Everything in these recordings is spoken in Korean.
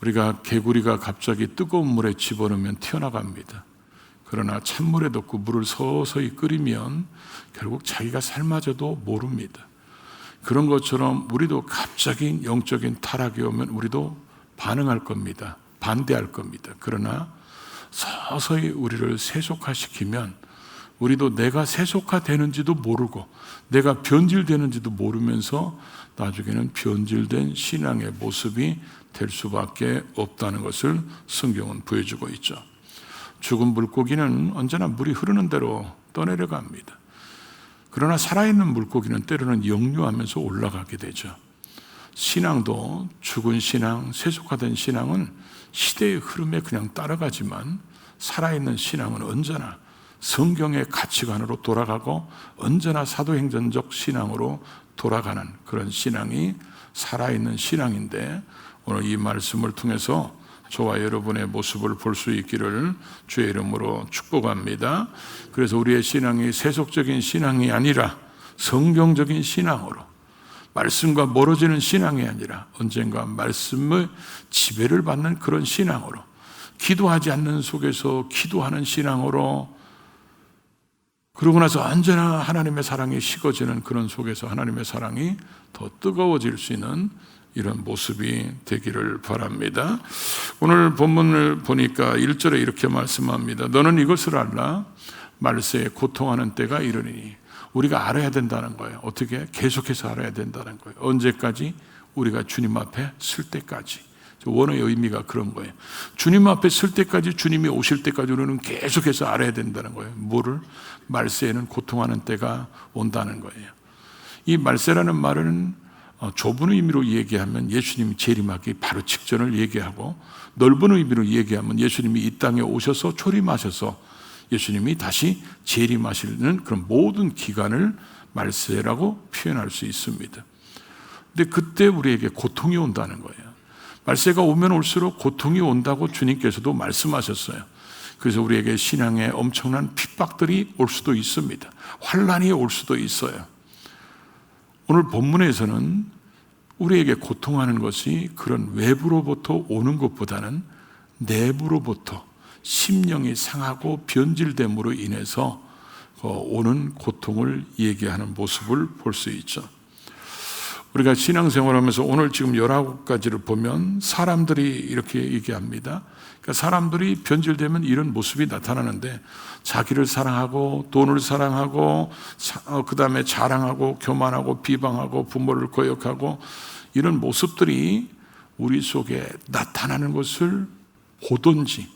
우리가 개구리가 갑자기 뜨거운 물에 집어넣으면 튀어나갑니다. 그러나 찬물에 넣고 물을 서서히 끓이면 결국 자기가 삶아져도 모릅니다. 그런 것처럼 우리도 갑자기 영적인 타락이 오면 우리도 반응할 겁니다. 반대할 겁니다. 그러나 서서히 우리를 세속화시키면 우리도 내가 세속화되는지도 모르고 내가 변질되는지도 모르면서 나중에는 변질된 신앙의 모습이 될 수밖에 없다는 것을 성경은 보여주고 있죠. 죽은 물고기는 언제나 물이 흐르는 대로 떠내려갑니다. 그러나 살아있는 물고기는 때로는 역류하면서 올라가게 되죠. 신앙도 죽은 신앙, 세속화된 신앙은 시대의 흐름에 그냥 따라가지만 살아있는 신앙은 언제나 성경의 가치관으로 돌아가고 언제나 사도행전적 신앙으로 돌아가는 그런 신앙이 살아있는 신앙인데, 오늘 이 말씀을 통해서 저와 여러분의 모습을 볼 수 있기를 주의 이름으로 축복합니다. 그래서 우리의 신앙이 세속적인 신앙이 아니라 성경적인 신앙으로, 말씀과 멀어지는 신앙이 아니라 언젠가 말씀의 지배를 받는 그런 신앙으로, 기도하지 않는 속에서 기도하는 신앙으로, 그러고 나서 언제나 하나님의 사랑이 식어지는 그런 속에서 하나님의 사랑이 더 뜨거워질 수 있는 이런 모습이 되기를 바랍니다. 오늘 본문을 보니까 1절에 이렇게 말씀합니다. 너는 이것을 알라. 말세에 고통하는 때가 이르리니. 우리가 알아야 된다는 거예요. 어떻게? 계속해서 알아야 된다는 거예요. 언제까지? 우리가 주님 앞에 설 때까지. 원어의 의미가 그런 거예요. 주님 앞에 설 때까지, 주님이 오실 때까지 우리는 계속해서 알아야 된다는 거예요. 뭐를? 말세에는 고통하는 때가 온다는 거예요. 이 말세라는 말은 좁은 의미로 얘기하면 예수님이 재림하기 바로 직전을 얘기하고, 넓은 의미로 얘기하면 예수님이 이 땅에 오셔서 초림하셔서 예수님이 다시 재림하시는 그런 모든 기간을 말세라고 표현할 수 있습니다. 근데 그때 우리에게 고통이 온다는 거예요. 말세가 오면 올수록 고통이 온다고 주님께서도 말씀하셨어요. 그래서 우리에게 신앙에 엄청난 핍박들이 올 수도 있습니다. 환난이 올 수도 있어요. 오늘 본문에서는 우리에게 고통하는 것이 그런 외부로부터 오는 것보다는 내부로부터 심령이 상하고 변질됨으로 인해서 오는 고통을 얘기하는 모습을 볼 수 있죠. 우리가 신앙생활하면서 오늘 지금 19가지를 보면 사람들이 이렇게 얘기합니다. 그러니까 사람들이 변질되면 이런 모습이 나타나는데, 자기를 사랑하고 돈을 사랑하고 그 다음에 자랑하고 교만하고 비방하고 부모를 거역하고 이런 모습들이 우리 속에 나타나는 것을 보든지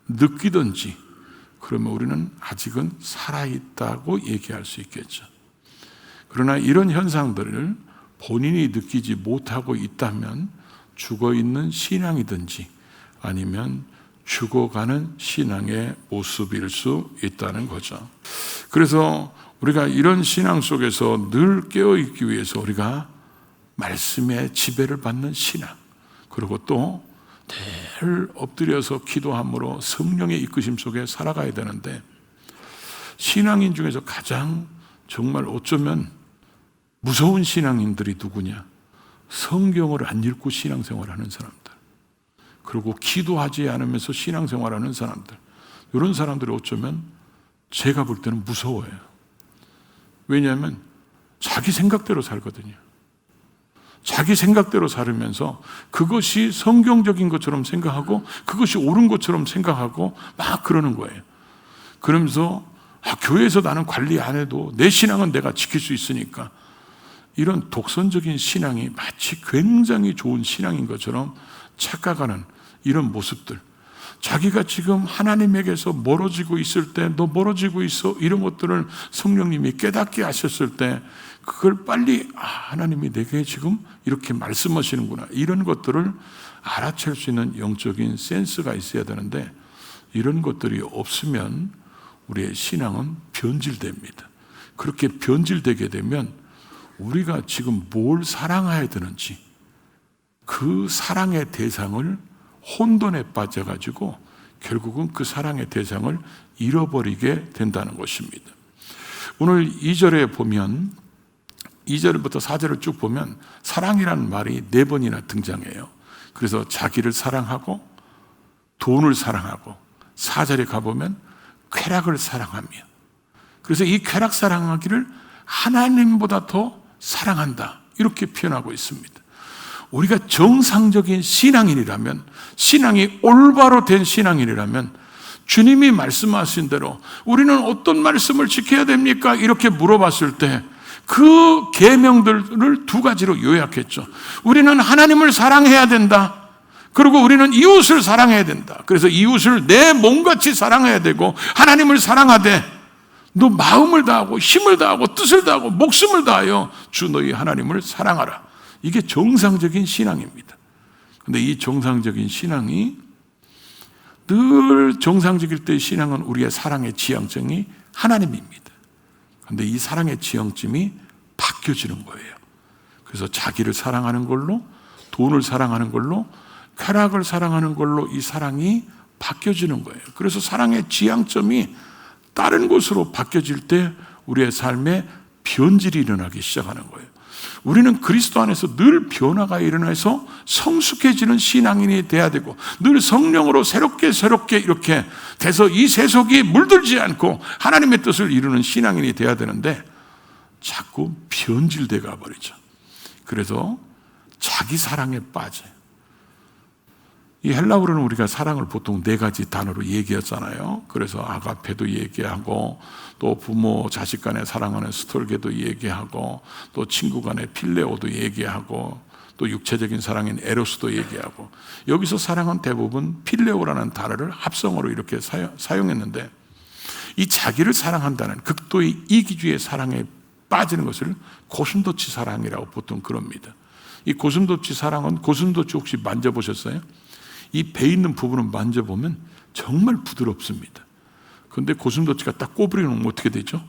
느끼든지, 그러면 우리는 아직은 살아있다고 얘기할 수 있겠죠. 그러나 이런 현상들을 본인이 느끼지 못하고 있다면 죽어있는 신앙이든지 아니면 죽어가는 신앙의 모습일 수 있다는 거죠. 그래서 우리가 이런 신앙 속에서 늘 깨어있기 위해서 우리가 말씀의 지배를 받는 신앙, 그리고 또 늘 엎드려서 기도함으로 성령의 이끄심 속에 살아가야 되는데, 신앙인 중에서 가장 정말 어쩌면 무서운 신앙인들이 누구냐? 성경을 안 읽고 신앙생활하는 사람들, 그리고 기도하지 않으면서 신앙생활하는 사람들, 이런 사람들이 어쩌면 제가 볼 때는 무서워요. 왜냐하면 자기 생각대로 살거든요. 자기 생각대로 살으면서 그것이 성경적인 것처럼 생각하고 그것이 옳은 것처럼 생각하고 막 그러는 거예요. 그러면서 교회에서 나는 관리 안 해도 내 신앙은 내가 지킬 수 있으니까, 이런 독선적인 신앙이 마치 굉장히 좋은 신앙인 것처럼 착각하는 이런 모습들, 자기가 지금 하나님에게서 멀어지고 있을 때, 너 멀어지고 있어, 이런 것들을 성령님이 깨닫게 하셨을 때 그걸 빨리 하나님이 내게 지금 이렇게 말씀하시는구나, 이런 것들을 알아챌 수 있는 영적인 센스가 있어야 되는데, 이런 것들이 없으면 우리의 신앙은 변질됩니다. 그렇게 변질되게 되면 우리가 지금 뭘 사랑해야 되는지, 그 사랑의 대상을 혼돈에 빠져가지고 결국은 그 사랑의 대상을 잃어버리게 된다는 것입니다. 오늘 2절에 보면, 2절부터 4절을 쭉 보면 사랑이라는 말이 4번이나 등장해요. 그래서 자기를 사랑하고 돈을 사랑하고 4절에 가보면 쾌락을 사랑하며, 그래서 이 쾌락 사랑하기를 하나님보다 더 사랑한다, 이렇게 표현하고 있습니다. 우리가 정상적인 신앙인이라면, 신앙이 올바로 된 신앙인이라면 주님이 말씀하신 대로 우리는 어떤 말씀을 지켜야 됩니까? 이렇게 물어봤을 때 그 계명들을 두 가지로 요약했죠. 우리는 하나님을 사랑해야 된다. 그리고 우리는 이웃을 사랑해야 된다. 그래서 이웃을 내 몸같이 사랑해야 되고, 하나님을 사랑하되 너 마음을 다하고 힘을 다하고 뜻을 다하고 목숨을 다하여 주 너희 하나님을 사랑하라. 이게 정상적인 신앙입니다. 그런데 이 정상적인 신앙이, 늘 정상적일 때의 신앙은 우리의 사랑의 지향점이 하나님입니다. 그런데 이 사랑의 지향점이 바뀌어지는 거예요. 그래서 자기를 사랑하는 걸로, 돈을 사랑하는 걸로, 쾌락을 사랑하는 걸로 이 사랑이 바뀌어지는 거예요. 그래서 사랑의 지향점이 다른 곳으로 바뀌어질 때 우리의 삶에 변질이 일어나기 시작하는 거예요. 우리는 그리스도 안에서 늘 변화가 일어나서 성숙해지는 신앙인이 돼야 되고, 늘 성령으로 새롭게 이렇게 돼서 이 세속이 물들지 않고 하나님의 뜻을 이루는 신앙인이 돼야 되는데 자꾸 변질돼 가버리죠. 그래서 자기 사랑에 빠져요. 이 헬라어로는 우리가 사랑을 보통 4가지 단어로 얘기하잖아요. 그래서 아가페도 얘기하고, 또 부모 자식 간의 사랑하는 스톨게도 얘기하고, 또 친구 간의 필레오도 얘기하고, 또 육체적인 사랑인 에로스도 얘기하고, 여기서 사랑은 대부분 필레오라는 단어를 합성어로 이렇게 사용했는데, 이 자기를 사랑한다는 극도의 이기주의 사랑에 빠지는 것을 고슴도치 사랑이라고 보통 그럽니다. 이 고슴도치 사랑은, 고슴도치 혹시 만져보셨어요? 이 배 있는 부분을 만져보면 정말 부드럽습니다. 그런데 고슴도치가 딱 꼬부리는 건 어떻게 되죠?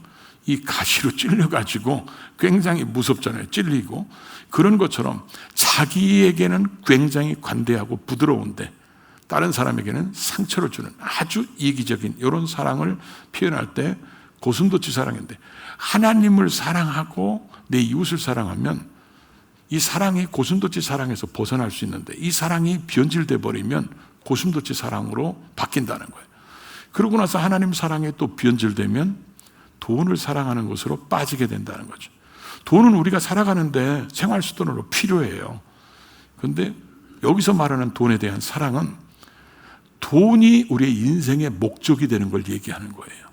이 가시로 찔려가지고 굉장히 무섭잖아요. 찔리고. 그런 것처럼 자기에게는 굉장히 관대하고 부드러운데 다른 사람에게는 상처를 주는 아주 이기적인 이런 사랑을 표현할 때 고슴도치 사랑인데, 하나님을 사랑하고 내 이웃을 사랑하면 이 사랑이 고슴도치 사랑에서 벗어날 수 있는데, 이 사랑이 변질돼 버리면 고슴도치 사랑으로 바뀐다는 거예요. 그러고 나서 하나님 사랑에 또 변질되면 돈을 사랑하는 것으로 빠지게 된다는 거죠. 돈은 우리가 살아가는데 생활 수단으로 필요해요. 그런데 여기서 말하는 돈에 대한 사랑은 돈이 우리의 인생의 목적이 되는 걸 얘기하는 거예요.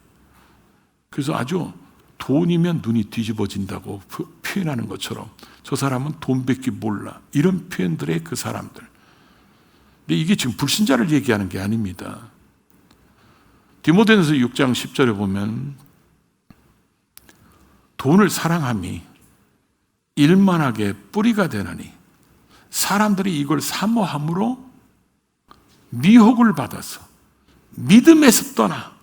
그래서 아주 돈이면 눈이 뒤집어진다고 표현하는 것처럼 저 사람은 돈밖에 몰라, 이런 표현들의 그 사람들. 근데 이게 지금 불신자를 얘기하는 게 아닙니다. 디모데전서 6장 10절에 보면 돈을 사랑함이 일만하게 뿌리가 되나니 사람들이 이걸 사모함으로 미혹을 받아서 믿음에서 떠나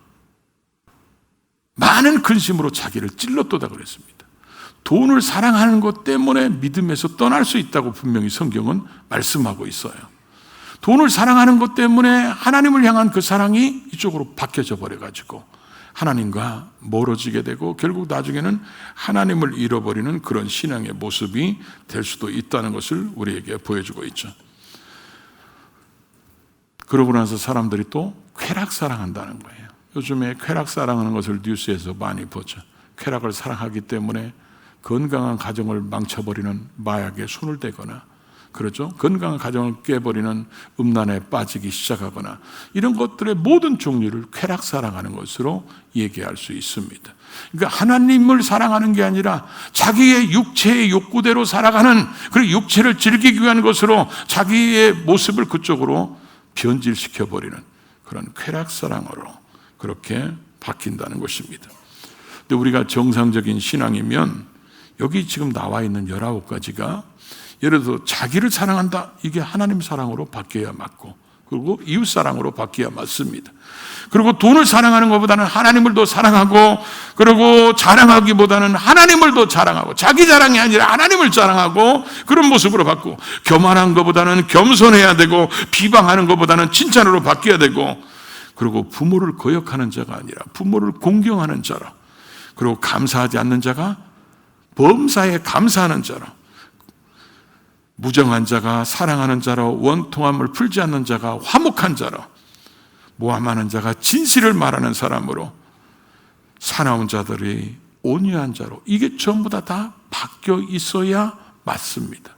많은 근심으로 자기를 찔렀도다 그랬습니다. 돈을 사랑하는 것 때문에 믿음에서 떠날 수 있다고 분명히 성경은 말씀하고 있어요. 돈을 사랑하는 것 때문에 하나님을 향한 그 사랑이 이쪽으로 바뀌어져 버려가지고 하나님과 멀어지게 되고 결국 나중에는 하나님을 잃어버리는 그런 신앙의 모습이 될 수도 있다는 것을 우리에게 보여주고 있죠. 그러고 나서 사람들이 또 쾌락 사랑한다는 거예요. 요즘에 쾌락 사랑하는 것을 뉴스에서 많이 보죠. 쾌락을 사랑하기 때문에 건강한 가정을 망쳐버리는 마약에 손을 대거나, 그렇죠? 건강한 가정을 깨버리는 음란에 빠지기 시작하거나, 이런 것들의 모든 종류를 쾌락 사랑하는 것으로 얘기할 수 있습니다. 그러니까 하나님을 사랑하는 게 아니라 자기의 육체의 욕구대로 살아가는, 그리고 육체를 즐기기 위한 것으로 자기의 모습을 그쪽으로 변질시켜버리는 그런 쾌락 사랑으로 그렇게 바뀐다는 것입니다. 근데 우리가 정상적인 신앙이면 여기 지금 나와 있는 19가지가 예를 들어 자기를 사랑한다, 이게 하나님 사랑으로 바뀌어야 맞고, 그리고 이웃 사랑으로 바뀌어야 맞습니다. 그리고 돈을 사랑하는 것보다는 하나님을 더 사랑하고, 그리고 자랑하기보다는 하나님을 더 자랑하고, 자기 자랑이 아니라 하나님을 자랑하고, 그런 모습으로 바꾸고, 교만한 것보다는 겸손해야 되고, 비방하는 것보다는 칭찬으로 바뀌어야 되고, 그리고 부모를 거역하는 자가 아니라 부모를 공경하는 자로, 그리고 감사하지 않는 자가 범사에 감사하는 자로, 무정한 자가 사랑하는 자로, 원통함을 풀지 않는 자가 화목한 자로, 모함하는 자가 진실을 말하는 사람으로, 사나운 자들이 온유한 자로. 이게 전부 다 바뀌어 있어야 맞습니다.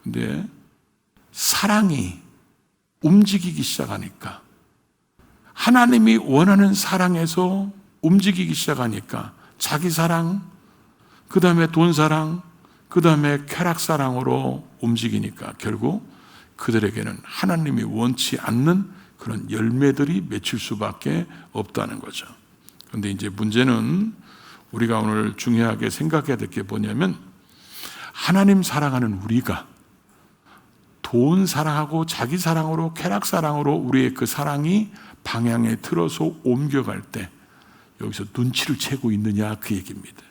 근데 사랑이 움직이기 시작하니까, 하나님이 원하는 사랑에서 움직이기 시작하니까 자기 사랑, 그 다음에 돈 사랑, 그 다음에 쾌락 사랑으로 움직이니까 결국 그들에게는 하나님이 원치 않는 그런 열매들이 맺힐 수밖에 없다는 거죠. 그런데 이제 문제는 우리가 오늘 중요하게 생각해야 될 게 뭐냐면, 하나님 사랑하는 우리가 돈 사랑하고 자기 사랑으로, 쾌락 사랑으로 우리의 그 사랑이 방향에 틀어서 옮겨갈 때 여기서 눈치를 채고 있느냐, 그 얘기입니다.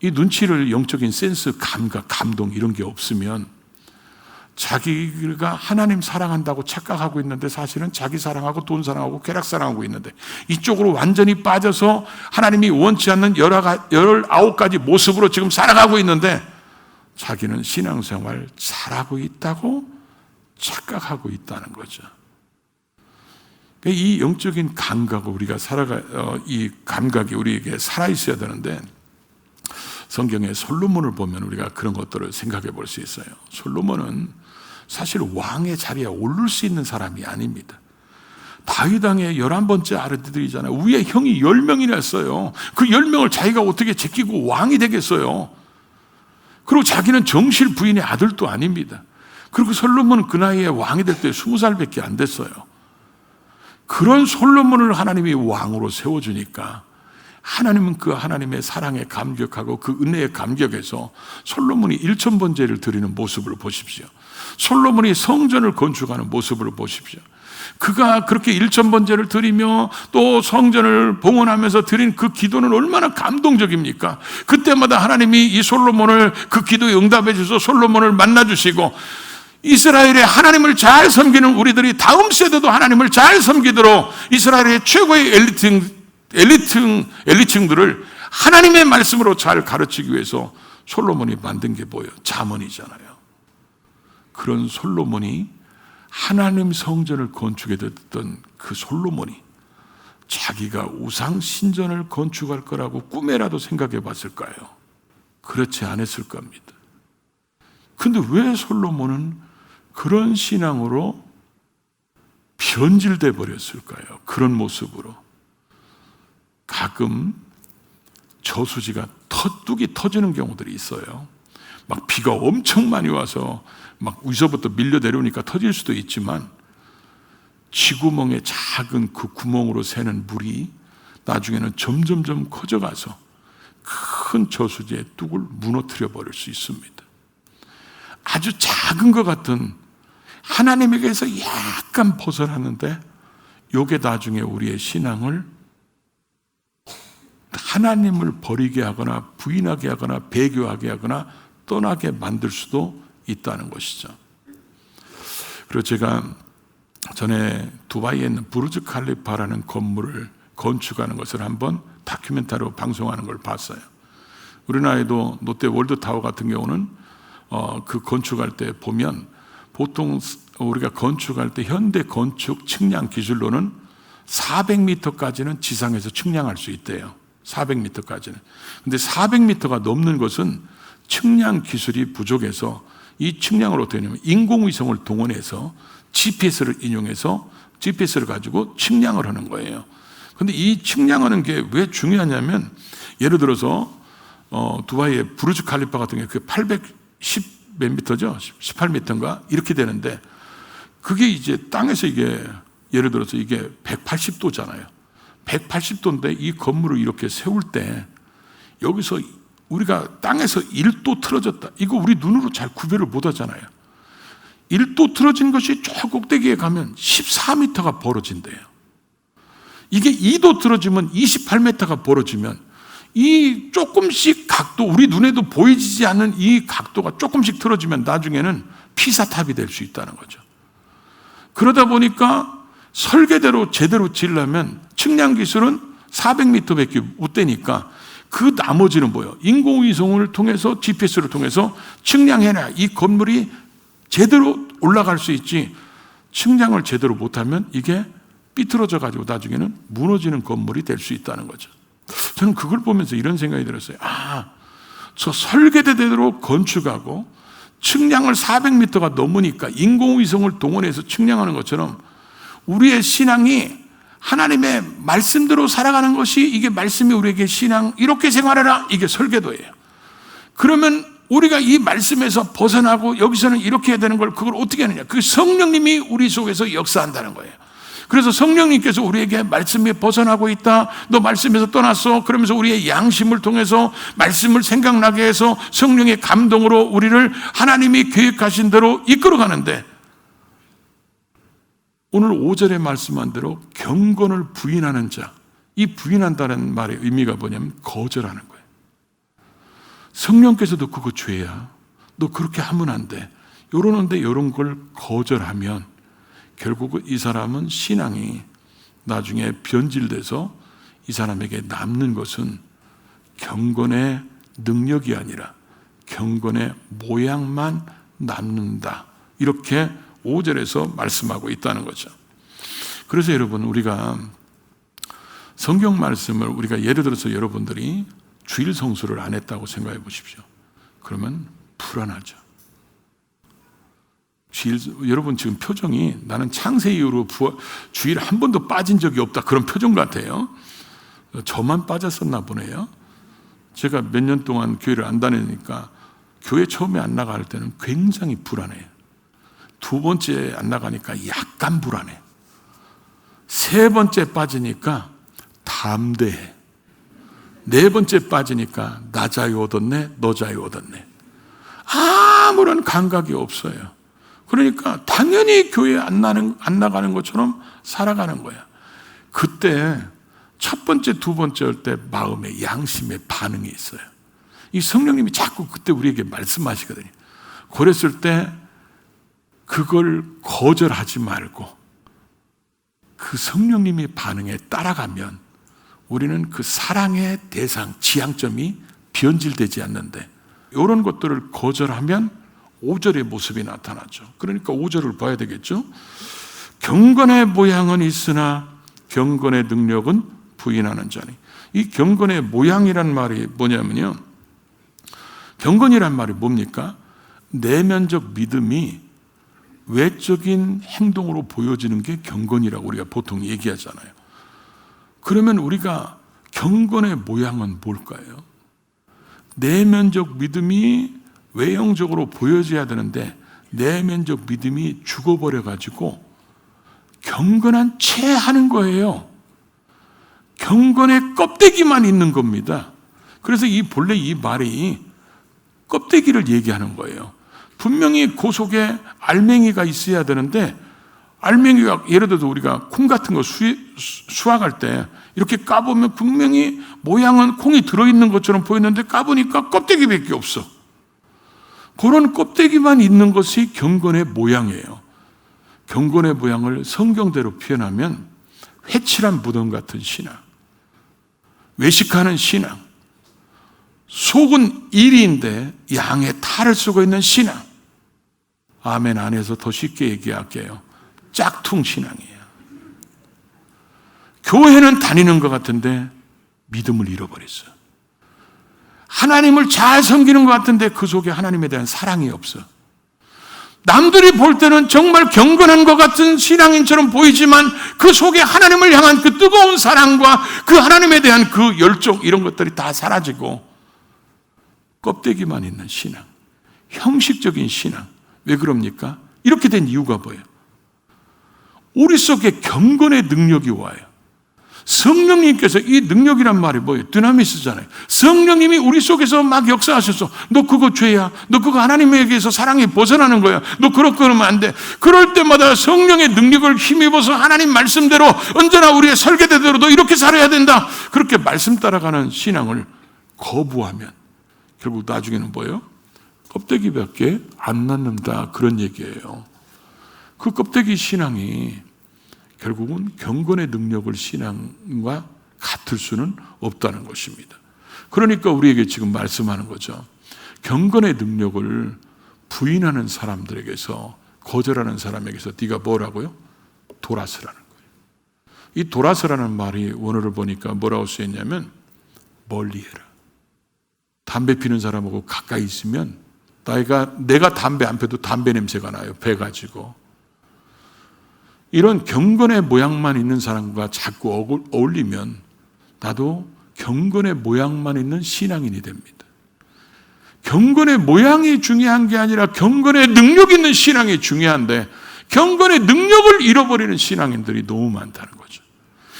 이 눈치를, 영적인 센스, 감각, 감동 이런 게 없으면 자기가 하나님 사랑한다고 착각하고 있는데 사실은 자기 사랑하고 돈 사랑하고 쾌락 사랑하고 있는데, 이쪽으로 완전히 빠져서 하나님이 원치 않는 19가지 모습으로 지금 살아가고 있는데 자기는 신앙생활 잘하고 있다고 착각하고 있다는 거죠. 이 영적인 감각을 우리가 이 감각이 우리에게 살아있어야 되는데, 성경의 솔로몬을 보면 우리가 그런 것들을 생각해 볼 수 있어요. 솔로몬은 사실 왕의 자리에 오를 수 있는 사람이 아닙니다. 다윗 왕의 11번째 아들들이잖아요. 위에 형이 10명이나 했어요. 그 10명을 자기가 어떻게 제끼고 왕이 되겠어요? 그리고 자기는 정실 부인의 아들도 아닙니다. 그리고 솔로몬은 그 나이에 왕이 될 때 20살밖에 안 됐어요. 그런 솔로몬을 하나님이 왕으로 세워주니까 하나님은 그 하나님의 사랑에 감격하고 그 은혜에 감격해서 솔로몬이 1000번제를 드리는 모습을 보십시오. 솔로몬이 성전을 건축하는 모습을 보십시오. 그가 그렇게 1000번제를 드리며 또 성전을 봉헌하면서 드린 그 기도는 얼마나 감동적입니까? 그때마다 하나님이 이 솔로몬을 그 기도에 응답해 주셔서 솔로몬을 만나주시고, 이스라엘의 하나님을 잘 섬기는 우리들이 다음 세대도 하나님을 잘 섬기도록 이스라엘의 최고의 엘리트층들을 하나님의 말씀으로 잘 가르치기 위해서 솔로몬이 만든 게 뭐예요? 잠언이잖아요. 그런 솔로몬이, 하나님 성전을 건축해 됐던 그 솔로몬이 자기가 우상 신전을 건축할 거라고 꿈에라도 생각해 봤을까요? 그렇지 않았을 겁니다. 근데 왜 솔로몬은 그런 신앙으로 변질돼 버렸을까요? 그런 모습으로. 가끔 저수지가 뚝이 터지는 경우들이 있어요. 막 비가 엄청 많이 와서 막 위서부터 밀려 내려오니까 터질 수도 있지만, 쥐구멍에 작은 그 구멍으로 새는 물이 나중에는 점점점 커져가서 큰 저수지의 뚝을 무너뜨려 버릴 수 있습니다. 아주 작은 것 같은 하나님에게서 약간 벗어났는데, 이게 나중에 우리의 신앙을 하나님을 버리게 하거나 부인하게 하거나 배교하게 하거나 떠나게 만들 수도 있다는 것이죠. 그리고 제가 전에 두바이에 있는 부르즈 칼리파라는 건물을 건축하는 것을 한번 다큐멘터리로 방송하는 걸 봤어요. 우리나라에도 롯데 월드타워 같은 경우는 그 건축할 때 보면, 보통 우리가 건축할 때 현대 건축 측량 기술로는 400m까지는 지상에서 측량할 수 있대요. 400m까지는. 근데 400m가 넘는 것은 측량 기술이 부족해서, 이 측량을 어떻게 하냐면 인공위성을 동원해서 GPS를 인용해서 GPS를 가지고 측량을 하는 거예요. 근데 이 측량하는 게 왜 중요하냐면, 예를 들어서 두바이의 부르즈 칼리파 같은 게 그 810 몇 미터죠? 18m인가? 이렇게 되는데, 그게 이제 땅에서 이게 예를 들어서 이게 180도잖아요. 180도인데 이 건물을 이렇게 세울 때 여기서 우리가 땅에서 1도 틀어졌다, 이거 우리 눈으로 잘 구별을 못 하잖아요. 1도 틀어진 것이 저 꼭대기에 가면 14m가 벌어진대요. 이게 2도 틀어지면 28m가 벌어지면, 이 조금씩 각도, 우리 눈에도 보이지 않는 이 각도가 조금씩 틀어지면 나중에는 피사탑이 될 수 있다는 거죠. 그러다 보니까 설계대로 제대로 지으려면 측량 기술은 400m밖에 못 되니까 그 나머지는 뭐예요? 인공위성을 통해서 GPS를 통해서 측량해놔야 이 건물이 제대로 올라갈 수 있지, 측량을 제대로 못하면 이게 삐뚤어져 가지고 나중에는 무너지는 건물이 될 수 있다는 거죠. 저는 그걸 보면서 이런 생각이 들었어요. 저 설계대로 건축하고 측량을 400m가 넘으니까 인공위성을 동원해서 측량하는 것처럼 우리의 신앙이 하나님의 말씀대로 살아가는 것이, 이게 말씀이 우리에게 신앙, 이렇게 생활해라, 이게 설계도예요. 그러면 우리가 이 말씀에서 벗어나고 여기서는 이렇게 해야 되는 걸, 그걸 어떻게 하느냐? 그 성령님이 우리 속에서 역사한다는 거예요. 그래서 성령님께서 우리에게 말씀에 벗어나고 있다, 너 말씀에서 떠났어, 그러면서 우리의 양심을 통해서 말씀을 생각나게 해서 성령의 감동으로 우리를 하나님이 계획하신 대로 이끌어가는데, 오늘 5절에 말씀한 대로 경건을 부인하는 자, 이 부인한다는 말의 의미가 뭐냐면 거절하는 거예요. 성령께서도 그거 죄야, 너 그렇게 하면 안 돼, 이러는데 이런 걸 거절하면 결국 이 사람은 신앙이 나중에 변질돼서 이 사람에게 남는 것은 경건의 능력이 아니라 경건의 모양만 남는다, 이렇게 5절에서 말씀하고 있다는 거죠. 그래서 여러분, 우리가 성경 말씀을, 우리가 예를 들어서 여러분들이 주일 성수를 안 했다고 생각해 보십시오. 그러면 불안하죠. 여러분 지금 표정이, 나는 창세 이후로 주일 한 번도 빠진 적이 없다, 그런 표정 같아요. 저만 빠졌었나 보네요. 제가 몇 년 동안 교회를 안 다니니까 교회 처음에 안 나갈 때는 굉장히 불안해요. 두 번째 안 나가니까 약간 불안해. 세 번째 빠지니까 담대해. 네 번째 빠지니까 나 자유 얻었네, 너 자유 얻었네. 아무런 감각이 없어요. 그러니까 당연히 교회 안 나가는 것처럼 살아가는 거야. 그때 첫 번째, 두 번째 할 때 마음에, 양심에 반응이 있어요. 이 성령님이 자꾸 그때 우리에게 말씀하시거든요. 그랬을 때 그걸 거절하지 말고 그 성령님의 반응에 따라가면 우리는 그 사랑의 대상, 지향점이 변질되지 않는데, 이런 것들을 거절하면 5절의 모습이 나타나죠. 그러니까 5절을 봐야 되겠죠. 경건의 모양은 있으나 경건의 능력은 부인하는 자니. 이 경건의 모양이란 말이 뭐냐면요, 경건이란 말이 뭡니까? 내면적 믿음이 외적인 행동으로 보여지는 게 경건이라고 우리가 보통 얘기하잖아요. 그러면 우리가 경건의 모양은 뭘까요? 내면적 믿음이 외형적으로 보여져야 되는데 내면적 믿음이 죽어버려가지고 경건한 채 하는 거예요. 경건의 껍데기만 있는 겁니다. 그래서 본래 이 말이 껍데기를 얘기하는 거예요. 분명히 그 속에 알맹이가 있어야 되는데, 알맹이가, 예를 들어서 우리가 콩 같은 거 수확할 때 이렇게 까보면 분명히 모양은 콩이 들어있는 것처럼 보이는데 까보니까 껍데기밖에 없어. 그런 껍데기만 있는 것이 경건의 모양이에요. 경건의 모양을 성경대로 표현하면 회칠한 무덤 같은 신앙, 외식하는 신앙, 속은 이리인데 양의 탈을 쓰고 있는 신앙. 아멘 안에서 더 쉽게 얘기할게요. 짝퉁 신앙이에요. 교회는 다니는 것 같은데 믿음을 잃어버렸어요. 하나님을 잘 섬기는 것 같은데 그 속에 하나님에 대한 사랑이 없어. 남들이 볼 때는 정말 경건한 것 같은 신앙인처럼 보이지만 그 속에 하나님을 향한 그 뜨거운 사랑과 그 하나님에 대한 그 열정, 이런 것들이 다 사라지고 껍데기만 있는 신앙, 형식적인 신앙. 왜 그럽니까? 이렇게 된 이유가 뭐예요? 우리 속에 경건의 능력이 와요. 성령님께서, 이 능력이란 말이 뭐예요? 드나미스잖아요. 성령님이 우리 속에서 막 역사하셔서 너 그거 죄야, 너 그거 하나님에게서 사랑이 벗어나는 거야, 너 그렇게 하면 안 돼. 그럴 때마다 성령의 능력을 힘입어서 하나님 말씀대로, 언제나 우리의 설계대로 너 이렇게 살아야 된다, 그렇게 말씀 따라가는 신앙을 거부하면 결국 나중에는 뭐예요? 껍데기밖에 안 남는다, 그런 얘기예요. 그 껍데기 신앙이 결국은 경건의 능력을 신앙과 같을 수는 없다는 것입니다. 그러니까 우리에게 지금 말씀하는 거죠. 경건의 능력을 부인하는 사람들에게서, 거절하는 사람에게서 네가 뭐라고요? 돌아서라는 거예요. 이 돌아서라는 말이 원어를 보니까 뭐라고 쓰였냐면 멀리해라. 담배 피는 사람하고 가까이 있으면 내가 담배 안 펴도 담배 냄새가 나요. 배 가지고. 이런 경건의 모양만 있는 사람과 자꾸 어울리면 나도 경건의 모양만 있는 신앙인이 됩니다. 경건의 모양이 중요한 게 아니라 경건의 능력 있는 신앙이 중요한데 경건의 능력을 잃어버리는 신앙인들이 너무 많다는 거죠.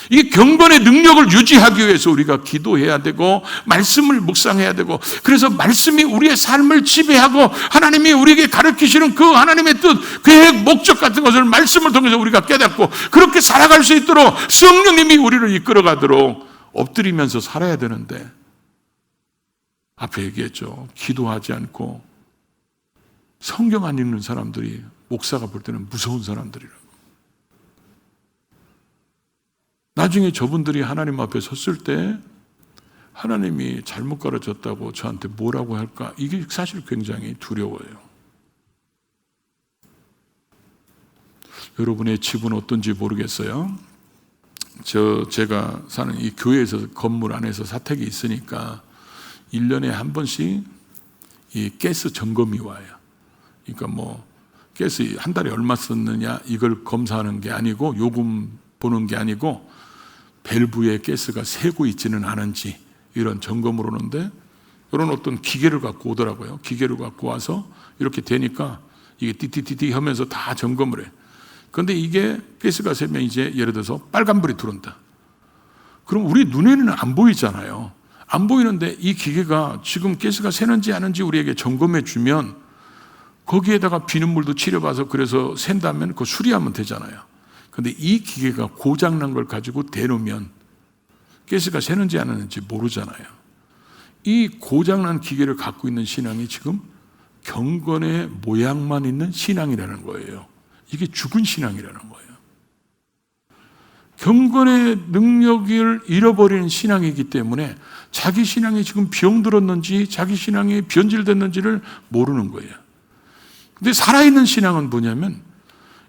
이 경건의 능력을 유지하기 위해서 우리가 기도해야 되고 말씀을 묵상해야 되고, 그래서 말씀이 우리의 삶을 지배하고 하나님이 우리에게 가르치시는 그 하나님의 뜻, 계획, 목적 같은 것을 말씀을 통해서 우리가 깨닫고 그렇게 살아갈 수 있도록 성령님이 우리를 이끌어가도록 엎드리면서 살아야 되는데, 앞에 얘기했죠. 기도하지 않고 성경 안 읽는 사람들이 목사가 볼 때는 무서운 사람들이라고. 나중에 저분들이 하나님 앞에 섰을 때 하나님이 잘못 가르쳤다고 저한테 뭐라고 할까? 이게 사실 굉장히 두려워요. 여러분의 집은 어떤지 모르겠어요. 제가 사는 이 교회에서 건물 안에서 사택이 있으니까 1년에 한 번씩 이 가스 점검이 와요. 그러니까 뭐 가스 한 달에 얼마 썼느냐 이걸 검사하는 게 아니고, 요금 보는 게 아니고 밸브에 가스가 새고 있지는 않은지 이런 점검을 오는데, 이런 어떤 기계를 갖고 오더라고요. 기계를 갖고 와서 이렇게 되니까 이게 띠띠띠띠 하면서 다 점검을 해. 그런데 이게 가스가 새면 이제 예를 들어서 빨간불이 들어온다. 그럼 우리 눈에는 안 보이잖아요. 안 보이는데 이 기계가 지금 가스가 새는지 아는지 우리에게 점검해 주면 거기에다가 비눗물도 치려봐서 그래서 샌다면 그거 수리하면 되잖아요. 그런데 이 기계가 고장난 걸 가지고 대놓으면 가스가 새는지 안 새는지 모르잖아요. 이 고장난 기계를 갖고 있는 신앙이 지금 경건의 모양만 있는 신앙이라는 거예요. 이게 죽은 신앙이라는 거예요. 경건의 능력을 잃어버리는 신앙이기 때문에 자기 신앙이 지금 병들었는지 자기 신앙이 변질됐는지를 모르는 거예요. 근데 살아있는 신앙은 뭐냐면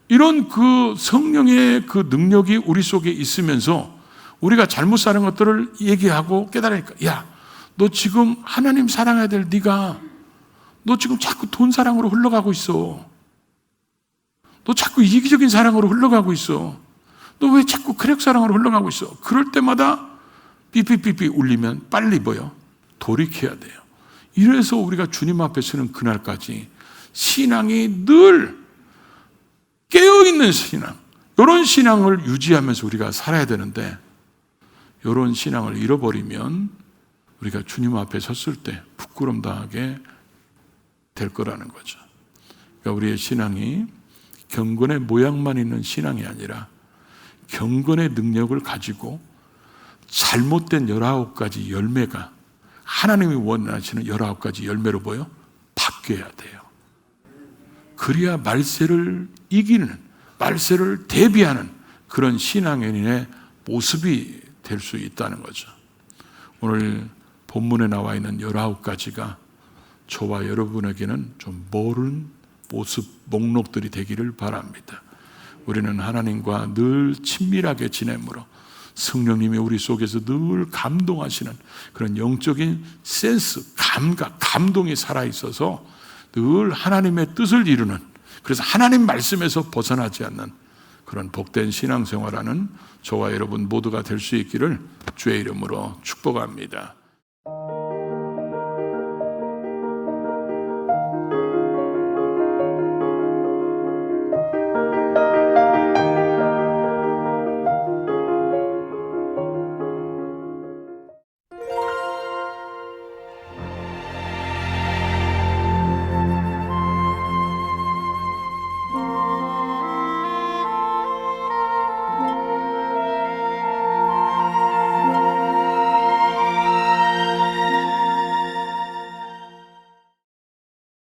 이런 그 성령의 그 능력이 우리 속에 있으면서 우리가 잘못 사는 것들을 얘기하고 깨달으니까, 야, 너 지금 하나님 사랑해야 될 네가 너 지금 자꾸 돈 사랑으로 흘러가고 있어. 너 자꾸 이기적인 사랑으로 흘러가고 있어. 너 왜 자꾸 쾌락 사랑으로 흘러가고 있어? 그럴 때마다 삐삐삐삐 울리면 빨리 뭐요? 돌이켜야 돼요. 이래서 우리가 주님 앞에 서는 그날까지 신앙이 늘 깨어있는 신앙, 이런 신앙을 유지하면서 우리가 살아야 되는데, 이런 신앙을 잃어버리면 우리가 주님 앞에 섰을 때 부끄럼 당하게 될 거라는 거죠. 그러니까 우리의 신앙이 경건의 모양만 있는 신앙이 아니라 경건의 능력을 가지고 잘못된 19가지 열매가 하나님이 원하시는 19가지 열매로 보여 바뀌어야 돼요. 그래야 말세를 이기는, 말세를 대비하는 그런 신앙인의 모습이 될 수 있다는 거죠. 오늘 본문에 나와 있는 19가지가 저와 여러분에게는 좀 모르는 모습 목록들이 되기를 바랍니다. 우리는 하나님과 늘 친밀하게 지내므로 성령님이 우리 속에서 늘 감동하시는 그런 영적인 센스, 감각, 감동이 살아있어서 늘 하나님의 뜻을 이루는, 그래서 하나님 말씀에서 벗어나지 않는 그런 복된 신앙생활하는 저와 여러분 모두가 될 수 있기를 주의 이름으로 축복합니다.